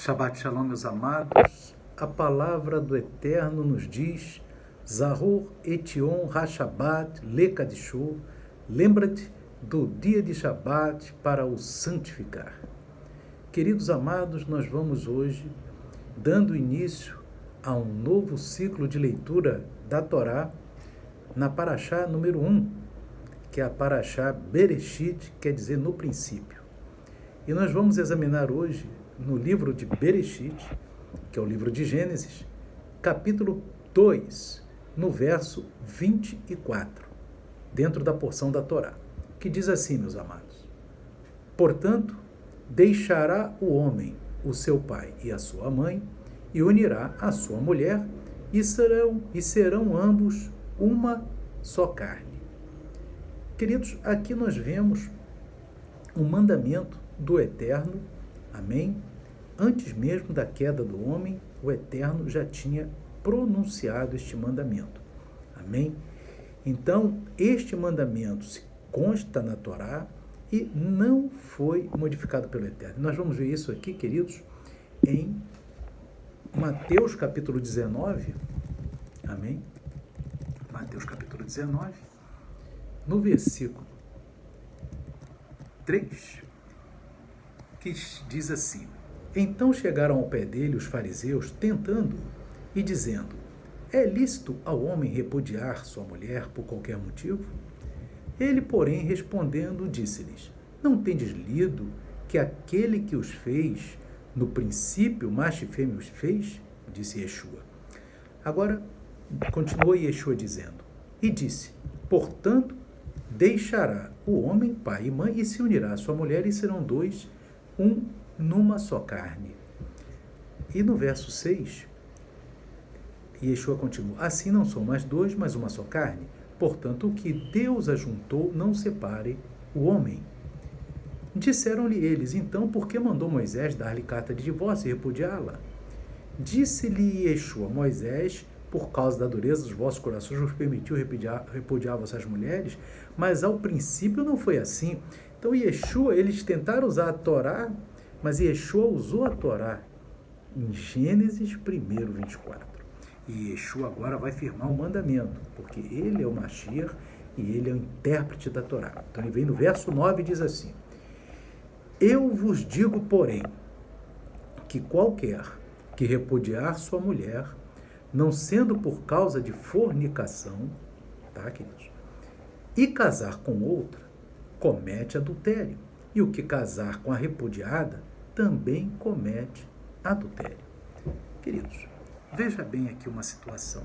Shabbat Shalom, meus amados. A palavra do Eterno nos diz: Zahor etion ha-Shabbat lekadishu. Lembra-te do dia de Shabbat para o santificar. Queridos amados, nós vamos hoje dando início a um novo ciclo de leitura da Torá na Parashá número 1, que é a Parashá Bereshit, quer dizer no princípio. E nós vamos examinar hoje no livro de Bereshit, que é o livro de Gênesis, capítulo 2, no verso 24, dentro da porção da Torá, que diz assim, meus amados: Portanto, deixará o homem o seu pai e a sua mãe, e unirá a sua mulher, e serão ambos uma só carne. Queridos, aqui nós vemos um mandamento do Eterno, amém? Antes mesmo da queda do homem, o Eterno já tinha pronunciado este mandamento, amém? Então, este mandamento se consta na Torá e não foi modificado pelo Eterno. Nós vamos ver isso aqui, queridos, em Mateus capítulo 19, amém? Mateus capítulo 19, no versículo 3, que diz assim: Então chegaram ao pé dele os fariseus, tentando-o e dizendo: É lícito ao homem repudiar sua mulher por qualquer motivo? Ele, porém, respondendo, disse-lhes: Não tendes lido que aquele que os fez, no princípio, macho e fêmea os fez? Disse Yeshua. Agora, continuou Yeshua dizendo, e disse: Portanto, deixará o homem pai e mãe e se unirá à sua mulher e serão dois, um numa só carne. E no verso 6, Yeshua continua: Assim não são mais dois, mas uma só carne. Portanto, o que Deus ajuntou, não separe o homem. Disseram-lhe eles: Então, por que mandou Moisés dar-lhe carta de divórcio e repudiá-la? Disse-lhe Yeshua: Moisés, por causa da dureza dos vossos corações, vos permitiu repudiar vossas mulheres, mas ao princípio não foi assim. Então, Yeshua, eles tentaram usar a Torá, mas Yeshua usou a Torá em Gênesis 1, 24. E Yeshua agora vai firmar o mandamento, porque ele é o Mashiach e ele é o intérprete da Torá. Então ele vem no verso 9 e diz assim: Eu vos digo, porém, que qualquer que repudiar sua mulher, não sendo por causa de fornicação, tá, queridos, e casar com outra, comete adultério. E o que casar com a repudiada também comete adultério. Queridos, veja bem aqui uma situação.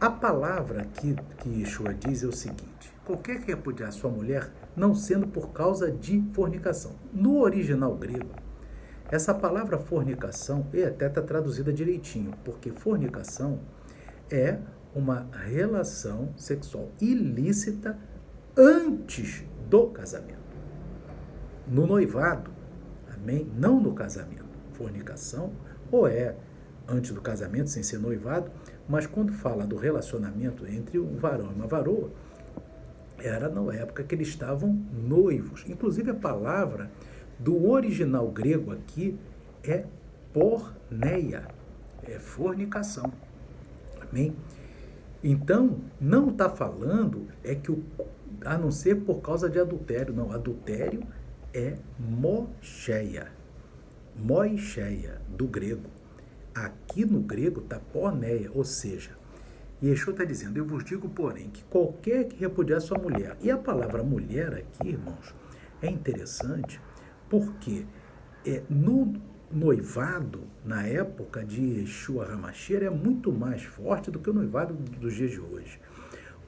A palavra aqui que Yeshua diz é o seguinte: qualquer que repudiar sua mulher, não sendo por causa de fornicação. No original grego, essa palavra fornicação até está traduzida direitinho, porque fornicação é uma relação sexual ilícita antes do casamento. No noivado, amém? Não no casamento. Fornicação ou é antes do casamento, sem ser noivado, mas quando fala do relacionamento entre um varão e uma varoa, era na época que eles estavam noivos. Inclusive a palavra do original grego aqui é porneia, é fornicação, amém? Então, não está falando a não ser por causa de adultério, não, adultério é mocheia, do grego. Aqui no grego está porneia, ou seja, Yeshua está dizendo: Eu vos digo, porém, que qualquer que repudiar sua mulher, e a palavra mulher aqui, irmãos, é interessante, porque no noivado, na época de Yeshua HaMashiach, é muito mais forte do que o noivado dos dias de hoje.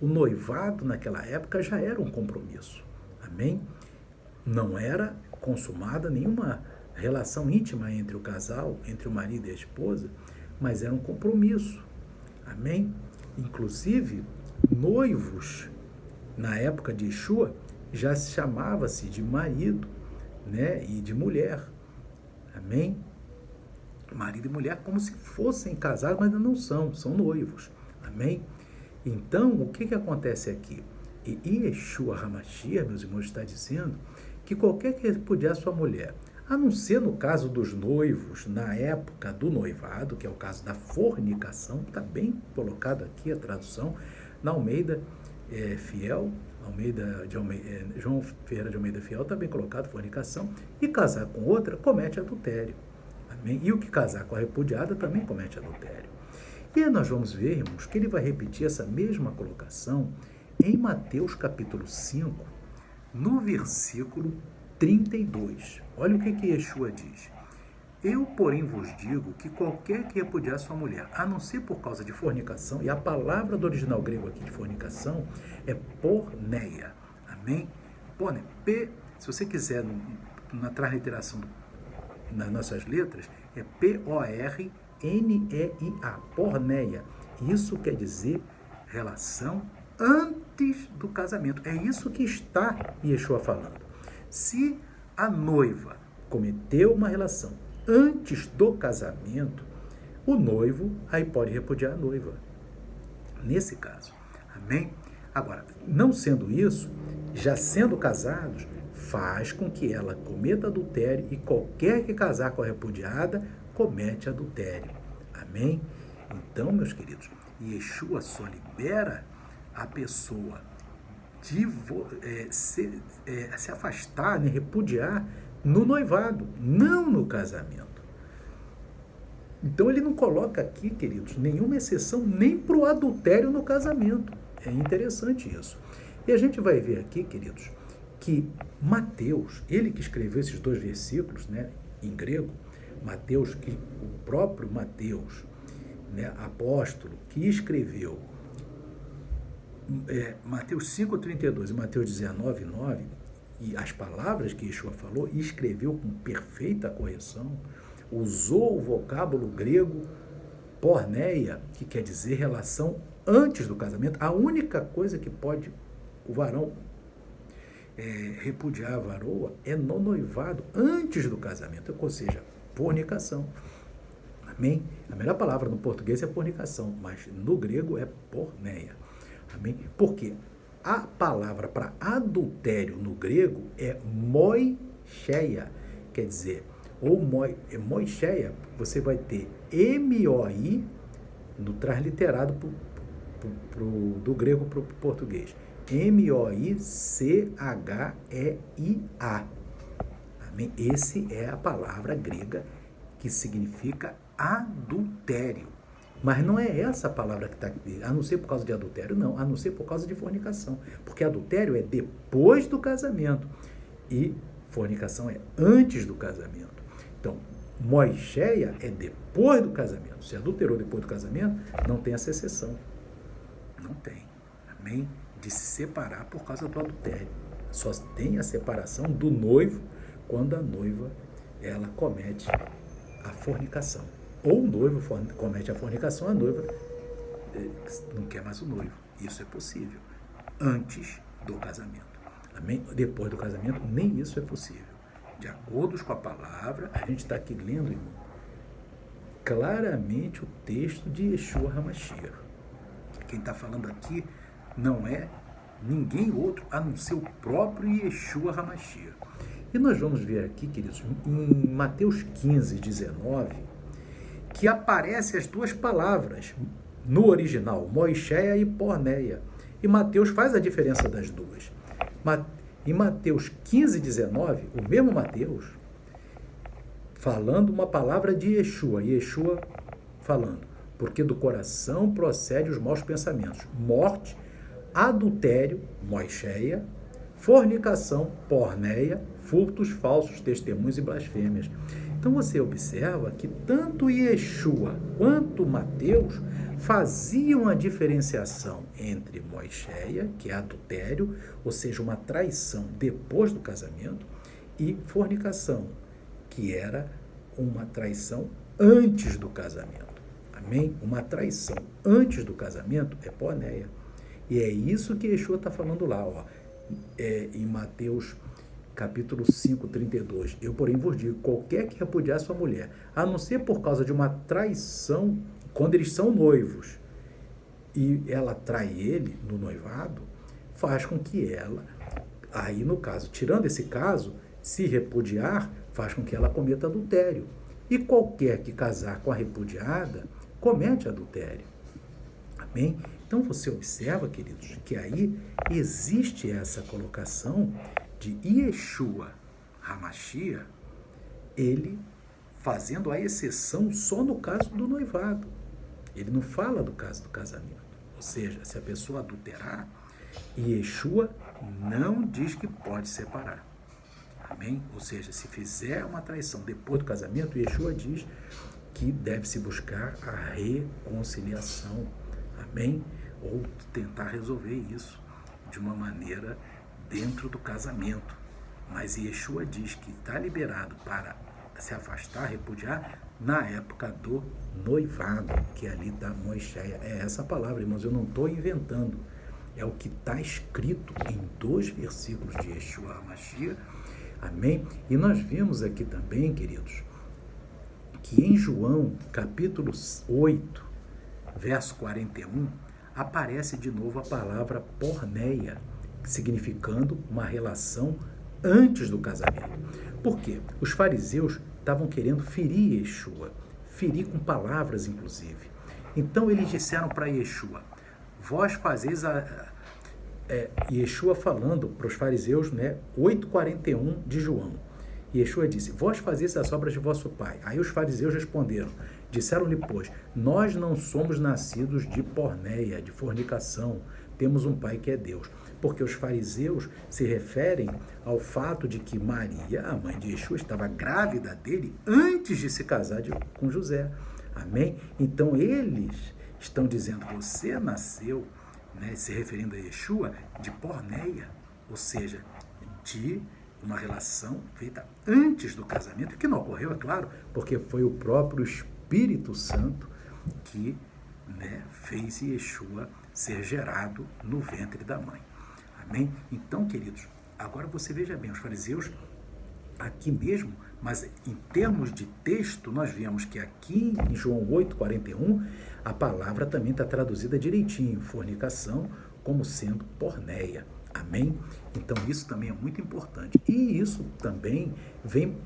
O noivado, naquela época, já era um compromisso, amém? Não era consumada nenhuma relação íntima entre o casal, entre o marido e a esposa, mas era um compromisso, amém? Inclusive, noivos, na época de Yeshua, já se chamava-se de marido, né, e de mulher, amém? Marido e mulher como se fossem casados, mas ainda não são noivos, amém? Então, o que acontece aqui? E Yeshua HaMashiach, meus irmãos, está dizendo que qualquer que repudiar sua mulher, A não ser no caso dos noivos, na época do noivado, que é o caso da fornicação, está bem colocado aqui a tradução, na Almeida Fiel, João Ferreira de Almeida Fiel, está bem colocado, fornicação, e casar com outra comete adultério. Amém? E o que casar com a repudiada também comete adultério. E aí nós vamos ver, irmãos, que ele vai repetir essa mesma colocação em Mateus capítulo 5, no versículo 32. Olha o que Yeshua diz. Eu, porém, vos digo que qualquer que repudiar sua mulher, a não ser por causa de fornicação, e a palavra do original grego aqui de fornicação é porneia. Amém? Porneia. Se você quiser, na transliteração nas nossas letras, é P-O-R-N-E-I-A, porneia. Isso quer dizer relação antes do casamento. É isso que está Yeshua falando. Se a noiva cometeu uma relação antes do casamento, o noivo aí pode repudiar a noiva. Nesse caso. Amém? Agora, não sendo isso, já sendo casados, faz com que ela cometa adultério e qualquer que casar com a repudiada comete adultério. Amém? Então, meus queridos, Yeshua só libera a pessoa de se afastar, né, repudiar no noivado, não no casamento. Então ele não coloca aqui, queridos, nenhuma exceção nem para o adultério no casamento. É interessante isso. E a gente vai ver aqui, queridos, que Mateus, ele que escreveu esses 2 versículos, né, em grego, Mateus, que o próprio Mateus, né, apóstolo, que escreveu Mateus 5,32 e Mateus 19,9, e as palavras que Yeshua falou, e escreveu com perfeita correção, usou o vocábulo grego porneia, que quer dizer relação antes do casamento. A única coisa que pode o varão repudiar a varoa é no noivado, antes do casamento, ou seja, fornicação. Amém? A melhor palavra no português é fornicação, mas no grego é porneia. Amém? Porque a palavra para adultério no grego é moicheia, quer dizer, ou moicheia, você vai ter M-O-I no transliterado do grego para o português. M-O-I-C-H-E-I-A. Amém? Esse é a palavra grega que significa adultério. Mas não é essa a palavra que está aqui, a não ser por causa de adultério, não, a não ser por causa de fornicação. Porque adultério é depois do casamento e fornicação é antes do casamento. Então, moicheia é depois do casamento. Se adulterou depois do casamento, não tem essa exceção. Não tem. Amém? De se separar por causa do adultério. Só tem a separação do noivo quando a noiva ela comete a fornicação. Ou o noivo comete a fornicação, a noiva não quer mais o noivo. Isso é possível. Antes do casamento. Amém? Depois do casamento, nem isso é possível. De acordo com a palavra, a gente está aqui lendo, irmão, claramente o texto de Yeshua HaMashiach. Quem está falando aqui não é ninguém outro a não ser o próprio Yeshua HaMashiach. E nós vamos ver aqui, queridos, em Mateus 15, 19, que aparecem as 2 palavras no original, moicheia e porneia. E Mateus faz a diferença das duas. Em Mateus 15, 19, o mesmo Mateus, falando uma palavra de Yeshua falando, porque do coração procede os maus pensamentos, morte, adultério, moicheia, fornicação, porneia, furtos, falsos testemunhos e blasfêmias. Então você observa que tanto Yeshua quanto Mateus faziam a diferenciação entre moicheia, que é adultério, ou seja, uma traição depois do casamento, e fornicação, que era uma traição antes do casamento. Amém? Uma traição antes do casamento é porneia. E é isso que Yeshua está falando lá, ó, em Mateus capítulo 5, 32. Eu, porém, vos digo, qualquer que repudiar sua mulher, a não ser por causa de uma traição, quando eles são noivos, e ela trai ele no noivado, faz com que ela, aí no caso, tirando esse caso, se repudiar, faz com que ela cometa adultério. E qualquer que casar com a repudiada comete adultério. Amém? Então você observa, queridos, que aí existe essa colocação de Yeshua HaMashiach, ele fazendo a exceção só no caso do noivado. Ele não fala do caso do casamento. Ou seja, se a pessoa adulterar, Yeshua não diz que pode separar. Amém? Ou seja, se fizer uma traição depois do casamento, Yeshua diz que deve-se buscar a reconciliação. Amém? Ou tentar resolver isso de uma maneira dentro do casamento. Mas Yeshua diz que está liberado para se afastar, repudiar, na época do noivado, que ali está Moisés. É essa palavra, irmãos, eu não estou inventando. É o que está escrito em 2 versículos de Yeshua HaMashiach. Amém? E nós vimos aqui também, queridos, que em João, capítulo 8, verso 41, aparece de novo a palavra porneia, significando uma relação antes do casamento. Por quê? Os fariseus estavam querendo ferir Yeshua, ferir com palavras, inclusive. Então eles disseram para Yeshua, vós fazeis Yeshua falando para os fariseus, 8:41 de João. Yeshua disse, vós fazeis as obras de vosso pai. Aí os fariseus responderam, disseram-lhe, pois, nós não somos nascidos de porneia, de fornicação, temos um pai que é Deus. Porque os fariseus se referem ao fato de que Maria, a mãe de Yeshua, estava grávida dele antes de se casar com José. Amém? Então eles estão dizendo, você nasceu, se referindo a Yeshua, de porneia, ou seja, de uma relação feita antes do casamento, que não ocorreu, é claro, porque foi o próprio Espírito Santo que fez Yeshua ser gerado no ventre da mãe. Amém? Então, queridos, agora você veja bem, os fariseus, aqui mesmo, mas em termos de texto, nós vemos que aqui em João 8:41, a palavra também está traduzida direitinho, fornicação, como sendo porneia. Amém? Então, isso também é muito importante. E isso também vem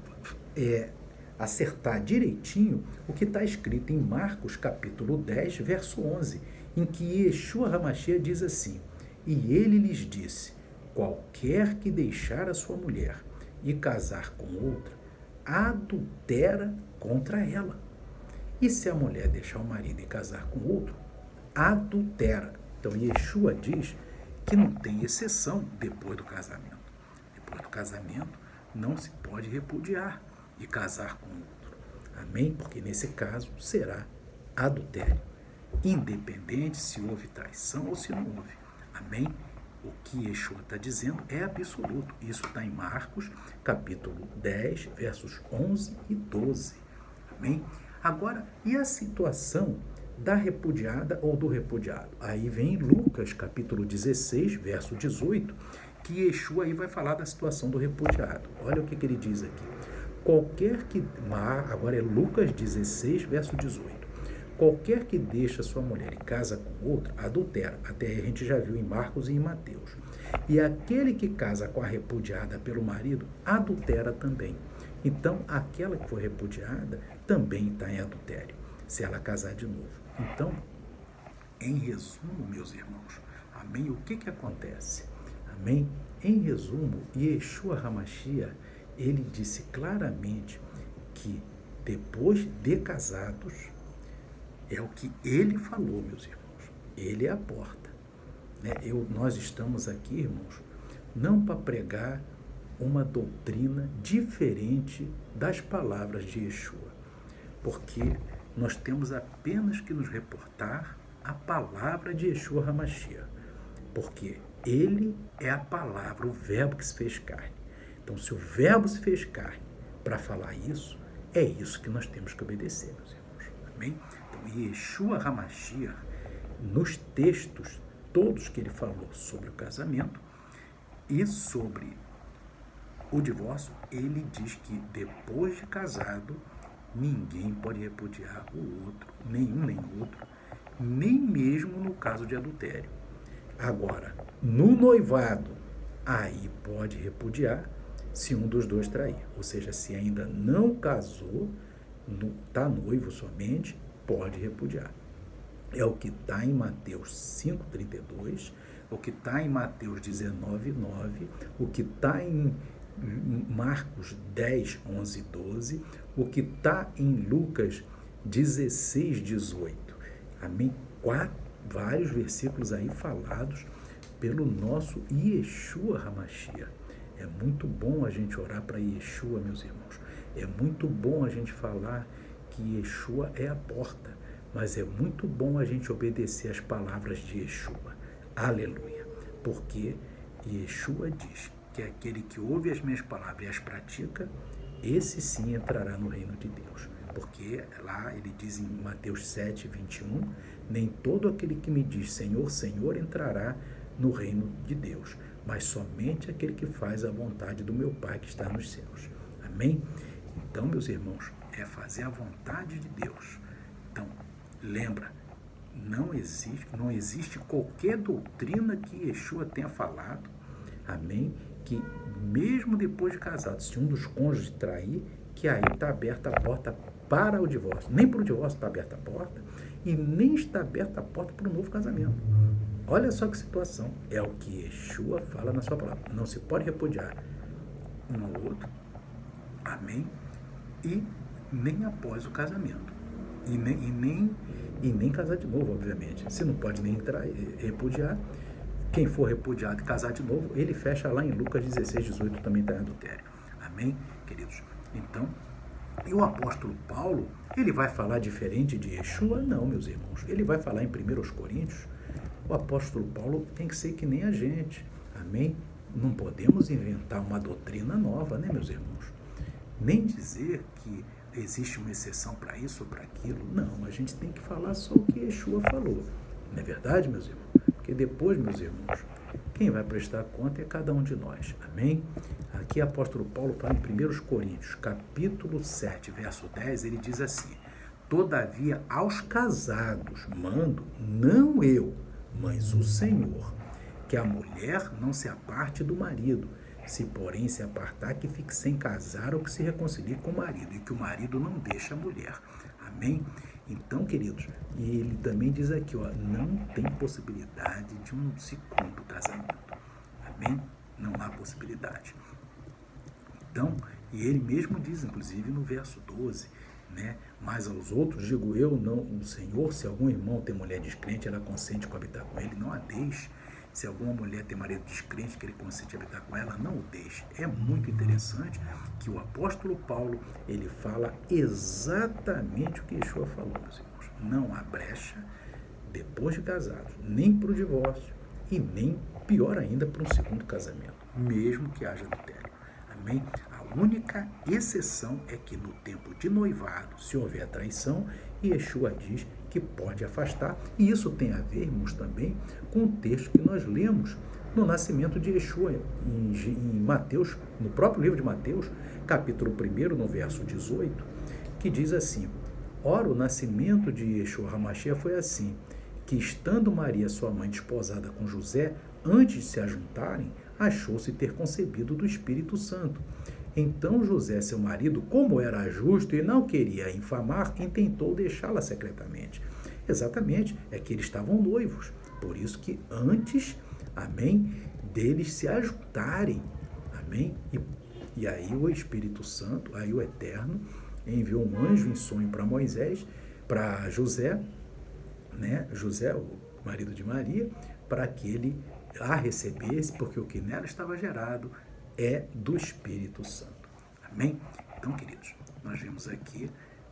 acertar direitinho o que está escrito em Marcos, capítulo 10, verso 11, em que Yeshua HaMashiach diz assim, e ele lhes disse, qualquer que deixar a sua mulher e casar com outra, adultera contra ela. E se a mulher deixar o marido e casar com outro, adultera. Então, Yeshua diz que não tem exceção depois do casamento. Depois do casamento, não se pode repudiar e casar com outro. Amém? Porque nesse caso será adultério. Independente se houve traição ou se não houve. Amém? O que Yeshua está dizendo é absoluto. Isso está em Marcos, capítulo 10, versos 11 e 12. Amém? Agora, e a situação da repudiada ou do repudiado? Aí vem Lucas, capítulo 16, verso 18, que Yeshua aí vai falar da situação do repudiado. Olha o que ele diz aqui. Qualquer que... Agora é Lucas 16, verso 18. Qualquer que deixa sua mulher e casa com outra, adultera. Até aí a gente já viu em Marcos e em Mateus. E aquele que casa com a repudiada pelo marido, adultera também. Então, aquela que foi repudiada também está em adultério, se ela casar de novo. Então, em resumo, meus irmãos, amém? O que acontece? Amém? Em resumo, Yeshua HaMashiach, ele disse claramente que depois de casados, é o que ele falou, meus irmãos. Ele é a porta. Nós estamos aqui, irmãos, não para pregar uma doutrina diferente das palavras de Yeshua, porque nós temos apenas que nos reportar a palavra de Yeshua HaMashiach, porque ele é a palavra, o verbo que se fez carne. Então, se o verbo se fez carne para falar isso, é isso que nós temos que obedecer, meus irmãos. Amém? Então, Yeshua HaMashiach, nos textos todos que ele falou sobre o casamento e sobre o divórcio, ele diz que depois de casado, ninguém pode repudiar o outro, nenhum nem outro, nem mesmo no caso de adultério. Agora, no noivado, aí pode repudiar se um dos dois trair. Ou seja, se ainda não casou, está noivo somente, pode repudiar. É o que está em Mateus 5,32, o que está em Mateus 19,9, o que está em Marcos 10, 11 e 12, o que está em Lucas 16, 18. Amém? Vários versículos aí falados pelo nosso Yeshua HaMashiach. É muito bom a gente orar para Yeshua, meus irmãos. É muito bom a gente falar que Yeshua é a porta, mas é muito bom a gente obedecer as palavras de Yeshua. Aleluia. Porque Yeshua diz que aquele que ouve as minhas palavras e as pratica, esse sim entrará no reino de Deus. Porque lá ele diz em Mateus 7, 21, nem todo aquele que me diz Senhor, Senhor entrará no reino de Deus, mas somente aquele que faz a vontade do meu Pai que está nos céus. Amém? Então, meus irmãos, é fazer a vontade de Deus. Então, lembra, não existe qualquer doutrina que Yeshua tenha falado, amém, que mesmo depois de casado, se um dos cônjuges trair, que aí está aberta a porta para o divórcio. Nem para o divórcio está aberta a porta e nem está aberta a porta para um novo casamento. Olha só que situação. É o que Yeshua fala na sua palavra. Não se pode repudiar um ao outro, amém, e nem após o casamento. E nem casar de novo, obviamente. Você não pode nem repudiar. Quem for repudiado e casar de novo, ele fecha lá em Lucas 16, 18, também está em adultério. Amém, queridos? Então, e o apóstolo Paulo, ele vai falar diferente de Yeshua? Não, meus irmãos. Ele vai falar em 1 Coríntios. O apóstolo Paulo tem que ser que nem a gente. Amém? Não podemos inventar uma doutrina nova, né, meus irmãos? Nem dizer que existe uma exceção para isso ou para aquilo. Não, a gente tem que falar só o que Yeshua falou. Não é verdade, meus irmãos? Porque depois, meus irmãos, quem vai prestar conta é cada um de nós. Amém? Aqui, apóstolo Paulo fala em 1 Coríntios, capítulo 7, verso 10, ele diz assim: todavia, aos casados mando, não eu, mas o Senhor, que a mulher não se aparte do marido, se porém se apartar, que fique sem casar ou que se reconcilie com o marido, e que o marido não deixe a mulher. Amém? Então, queridos, e ele também diz aqui, ó, não tem possibilidade de um segundo casamento. Amém? Não há possibilidade. Então, e ele mesmo diz, inclusive, no verso 12, né? Mas aos outros digo eu, não, o Senhor, se algum irmão tem mulher descrente, ela consente coabitar com ele, não a deixe. Se alguma mulher tem marido descrente, que ele consente habitar com ela, não o deixe. É muito interessante que o apóstolo Paulo, ele fala exatamente o que Yeshua falou, meus irmãos. Não há brecha, depois de casados, nem para o divórcio e nem, pior ainda, para um segundo casamento, mesmo que haja adultério. Amém? A única exceção é que no tempo de noivado, se houver traição, Yeshua diz que pode afastar. E isso tem a ver, irmãos, também com o texto que nós lemos no nascimento de Yeshua, em Mateus, no próprio livro de Mateus, capítulo 1, no verso 18, que diz assim: ora, o nascimento de Yeshua HaMashiach foi assim, que estando Maria, sua mãe, desposada com José, antes de se ajuntarem, achou-se ter concebido do Espírito Santo. Então José, seu marido, como era justo e não queria infamar, intentou deixá-la secretamente. Exatamente, é que eles estavam noivos. Por isso que antes, amém, deles se ajuntarem, amém, e aí o Espírito Santo, aí o Eterno, enviou um anjo em sonho para Moisés, para José, né, José, o marido de Maria, para que ele a recebesse, porque o que nela estava gerado é do Espírito Santo. Amém? Então, queridos, nós vimos aqui,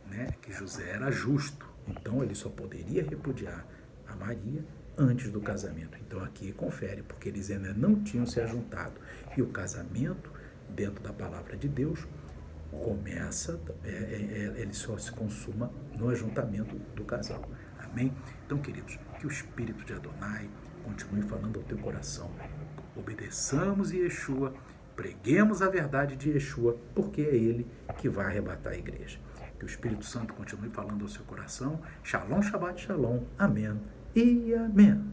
né, que José era justo, então ele só poderia repudiar a Maria antes do casamento. Então aqui confere, porque eles ainda não tinham se ajuntado. E o casamento, dentro da palavra de Deus, começa, ele só se consuma no ajuntamento do casal. Amém? Então, queridos, que o Espírito de Adonai continue falando ao teu coração. Obedeçamos Yeshua, preguemos a verdade de Yeshua, porque é ele que vai arrebatar a igreja. Que o Espírito Santo continue falando ao seu coração. Shalom, Shabbat, Shalom. Amém e amém.